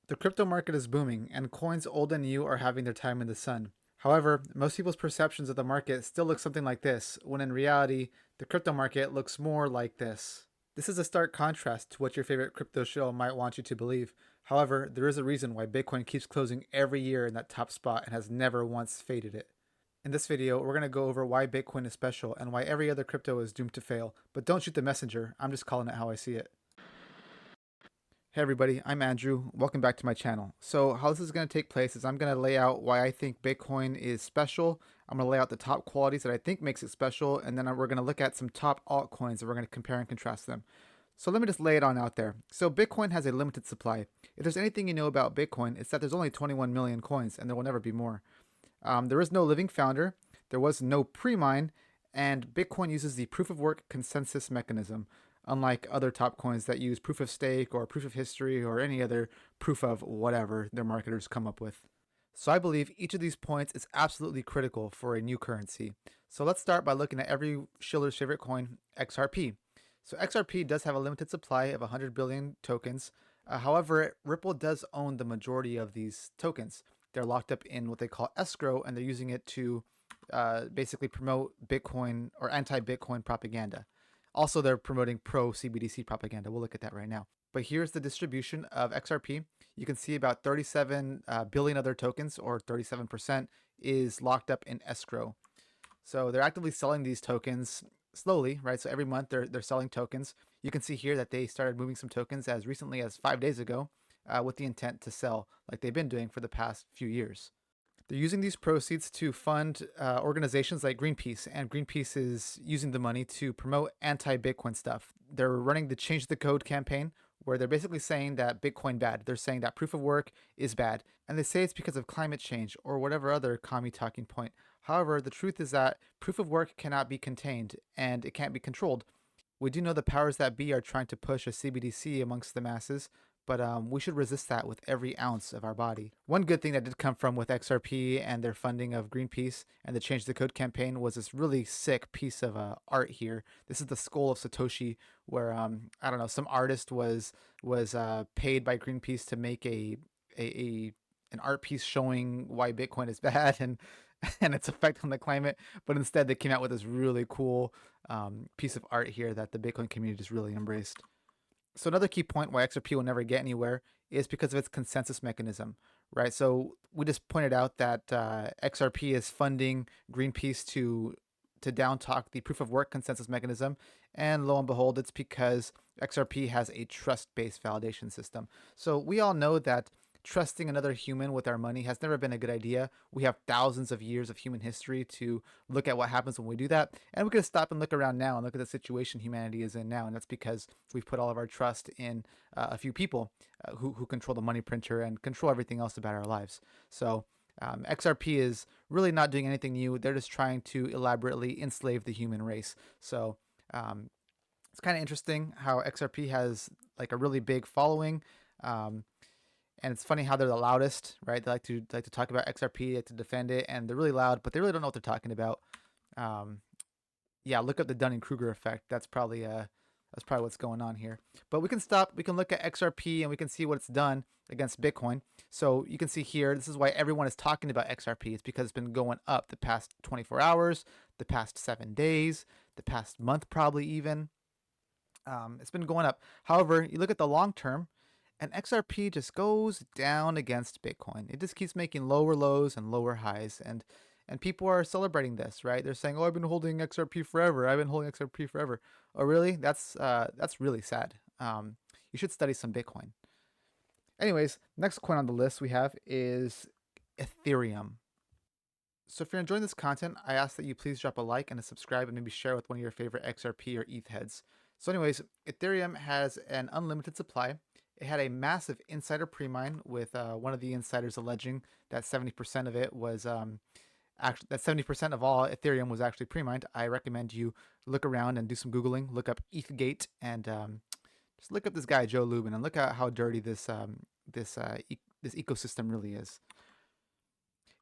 The crypto market is booming, and coins old and new are having their time in the sun. However, most people's perceptions of the market still look something like this, when in reality, the crypto market looks more like this. This is a stark contrast to what your favorite crypto show might want you to believe. However, there is a reason why Bitcoin keeps closing every year in that top spot and has never once faded it. In this video, we're going to go over why Bitcoin is special and why every other crypto is doomed to fail. But don't shoot the messenger, I'm just calling it how I see it. Hey everybody, I'm Andrew. Welcome back to my channel. So how this is going to take place is I'm going to lay out why I think Bitcoin is special. I'm going to lay out the top qualities that I think makes it special, and then we're going to look at some top altcoins and we're going to compare and contrast them. So let me just lay it on out there. So Bitcoin has a limited supply. If there's anything you know about Bitcoin, it's that there's only 21 million coins and there will never be more. There is no living founder, there was no pre-mine, and Bitcoin uses the proof of work consensus mechanism, unlike other top coins that use proof of stake or proof of history or any other proof of whatever their marketers come up with. So I believe each of these points is absolutely critical for a new currency. So let's start by looking at every shiller's favorite coin, XRP. So XRP does have a limited supply of 100 billion tokens. However, Ripple does own the majority of these tokens. They're locked up in what they call escrow, and they're using it to basically promote Bitcoin or anti-Bitcoin propaganda. Also, they're promoting pro CBDC propaganda. We'll look at that right now. But here's the distribution of XRP. You can see about 37 billion other tokens, or 37%, is locked up in escrow. So they're actively selling these tokens slowly, right? So every month they're selling tokens. You can see here that they started moving some tokens as recently as 5 days ago with the intent to sell, like they've been doing for the past few years. They're using these proceeds to fund organizations like Greenpeace, and Greenpeace is using the money to promote anti-Bitcoin stuff. They're running the Change the Code campaign, where they're basically saying that Bitcoin bad. They're saying that proof of work is bad, and they say it's because of climate change or whatever other commie talking point. However, the truth is that proof of work cannot be contained and it can't be controlled. We do know the powers that be are trying to push a CBDC amongst the masses, but we should resist that with every ounce of our body. One good thing that did come from with XRP and their funding of Greenpeace and the Change the Code campaign was this really sick piece of art here. This is the skull of Satoshi, where I don't know, some artist was paid by Greenpeace to make a an art piece showing why Bitcoin is bad and its effect on the climate. But instead, they came out with this really cool piece of art here that the Bitcoin community just really embraced. So another key point why XRP will never get anywhere is because of its consensus mechanism, right? So we just pointed out that XRP is funding Greenpeace to down talk the proof of work consensus mechanism, and lo and behold, it's because XRP has a trust-based validation system. So we all know that trusting another human with our money has never been a good idea. We have thousands of years of human history to look at what happens when we do that. And we could stop and look around now and look at the situation humanity is in now. And that's because we've put all of our trust in a few people who control the money printer and control everything else about our lives. So XRP is really not doing anything new. They're just trying to elaborately enslave the human race. So it's kind of interesting how XRP has like a really big following. And it's funny how they're the loudest, right? They like to talk about XRP, they like to defend it, and they're really loud, but they really don't know what they're talking about. Um, yeah, look up the Dunning-Kruger effect. That's probably what's going on here. But we can stop. We can look at XRP and we can see what it's done against Bitcoin. So you can see here, this is why everyone is talking about XRP. It's because it's been going up the past 24 hours, the past 7 days, the past month, probably even. It's been going up. However, you look at the long term, and XRP just goes down against Bitcoin. It just keeps making lower lows and lower highs, and people are celebrating this, right? They're saying, "Oh, I've been holding XRP forever. I've been holding XRP forever." Oh, really? That's really sad. You should study some Bitcoin. Anyways, next coin on the list we have is Ethereum. So if you're enjoying this content, I ask that you please drop a like and a subscribe and maybe share with one of your favorite XRP or ETH heads. So anyways, Ethereum has an unlimited supply. It had a massive insider pre-mine with one of the insiders alleging that 70% of it was actually that 70% of all Ethereum was actually pre-mined. I recommend you look around and do some Googling, look up ETHgate, and just look up this guy Joe Lubin and look at how dirty this ecosystem really is.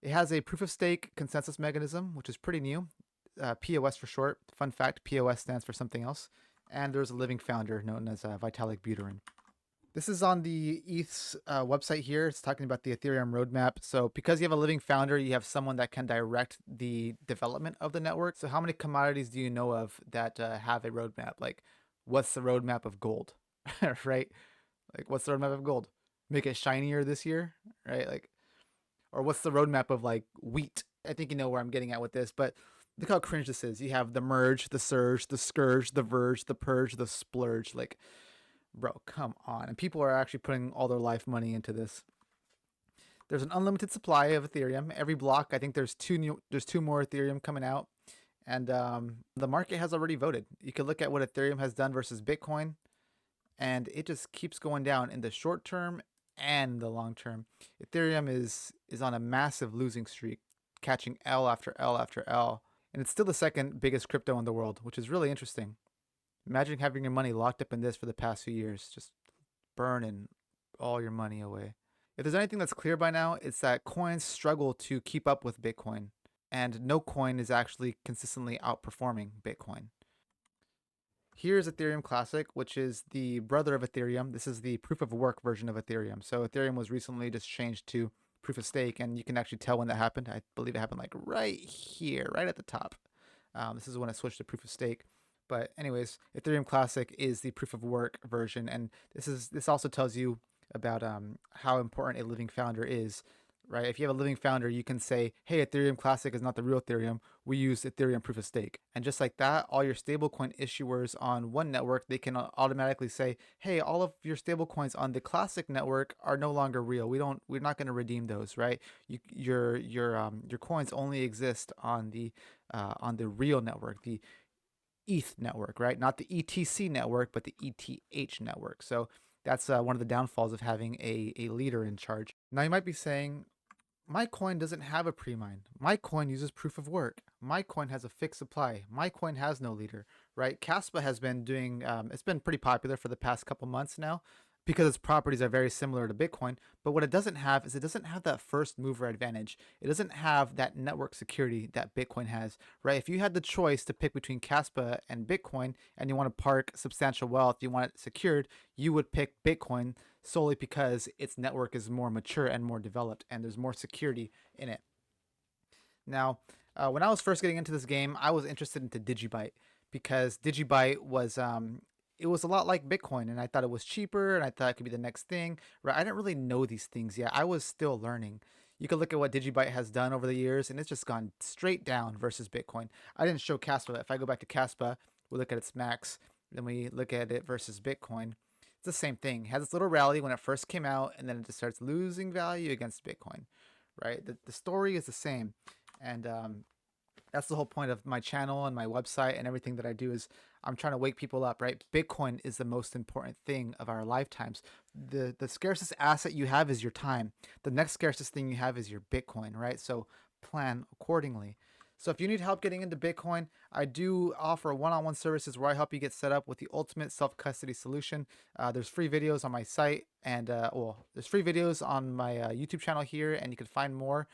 It has a proof of stake consensus mechanism, which is pretty new. POS for short. Fun fact: POS stands for something else. And there's a living founder known as Vitalik Buterin. This is on the ETH's website here. It's talking about the Ethereum roadmap. So because you have a living founder, you have someone that can direct the development of the network. So how many commodities do you know of that have a roadmap? Like, what's the roadmap of gold, right? Like, what's the roadmap of gold? Make it shinier this year, right? Like, or what's the roadmap of like wheat? I think you know where I'm getting at with this, but look how cringe this is. You have the merge, the surge, the scourge, the verge, the purge, the splurge. Like, bro, come on. And people are actually putting all their life money into this. There's an unlimited supply of Ethereum. Every block, I think there's two more Ethereum coming out, and the market has already voted. You can look at what Ethereum has done versus Bitcoin, and it just keeps going down in the short term and the long term. Ethereum is on a massive losing streak, catching L after L after L, and it's still the second biggest crypto in the world, which is really interesting. Imagine having your money locked up in this for the past few years, just burning all your money away. If there's anything that's clear by now, it's that coins struggle to keep up with Bitcoin, and no coin is actually consistently outperforming Bitcoin. Here's Ethereum Classic, which is the brother of Ethereum. This is the proof of work version of Ethereum. So Ethereum was recently just changed to proof of stake, and you can actually tell when that happened. I believe it happened like right here, right at the top. This is when it switched to proof of stake. But anyways, Ethereum Classic is the proof of work version, and this also tells you about how important a living founder is, right? If you have a living founder, you can say, "Hey, Ethereum Classic is not the real Ethereum. We use Ethereum proof of stake," and just like that, all your stablecoin issuers on one network they can automatically say, "Hey, all of your stablecoins on the Classic network are no longer real. We're not going to redeem those, right? Your coins only exist on the real network, the ETH network, right? Not the ETC network, but the ETH network." So that's one of the downfalls of having a leader in charge. Now you might be saying, my coin doesn't have a pre-mine. My coin uses proof of work. My coin has a fixed supply. My coin has no leader, right? Caspa has been doing, it's been pretty popular for the past couple months now because its properties are very similar to Bitcoin. But what it doesn't have is it doesn't have that first mover advantage. It doesn't have that network security that Bitcoin has, right? If you had the choice to pick between Caspa and Bitcoin and you want to park substantial wealth, you want it secured, you would pick Bitcoin solely because its network is more mature and more developed and there's more security in it. Now, when I was first getting into this game, I was interested into Digibyte because Digibyte was it was a lot like Bitcoin, and I thought it was cheaper, and I thought it could be the next thing. Right? I didn't really know these things yet. I was still learning. You can look at what Digibyte has done over the years, and it's just gone straight down versus Bitcoin. I didn't show Caspa. If I go back to Caspa, we look at its max, then we look at it versus Bitcoin. It's the same thing. It has this little rally when it first came out, and then it just starts losing value against Bitcoin. Right? The story is the same, and that's the whole point of my channel and my website and everything that I do is I'm trying to wake people up, right? Bitcoin is the most important thing of our lifetimes. The scarcest asset you have is your time. The next scarcest thing you have is your Bitcoin, right? So plan accordingly. So if you need help getting into Bitcoin, I do offer one-on-one services where I help you get set up with the ultimate self-custody solution. There's free videos on my site, and there's free videos on my YouTube channel here, and you can find more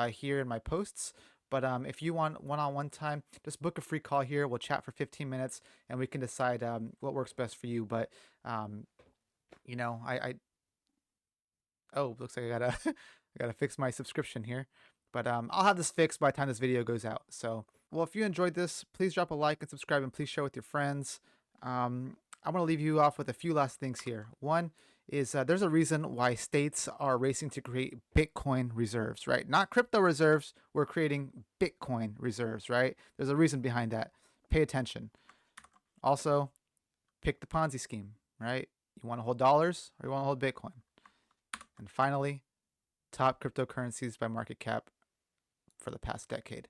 here in my posts. But if you want one-on-one time, just book a free call here. We'll chat for 15 minutes, and we can decide what works best for you. But um, I oh, looks like I gotta I gotta fix my subscription here. But I'll have this fixed by the time this video goes out. So, well, if you enjoyed this, please drop a like and subscribe, and please share with your friends. I'm gonna leave you off with a few last things here. One is there's a reason why states are racing to create Bitcoin reserves, right? Not crypto reserves. We're creating Bitcoin reserves, right? There's a reason behind that. Pay attention. Also, pick the Ponzi scheme, right? You want to hold dollars or you want to hold Bitcoin? And finally, top cryptocurrencies by market cap for the past decade.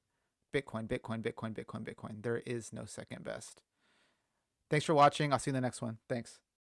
Bitcoin, Bitcoin, Bitcoin, Bitcoin, Bitcoin. There is no second best. Thanks for watching. I'll see you in the next one. Thanks.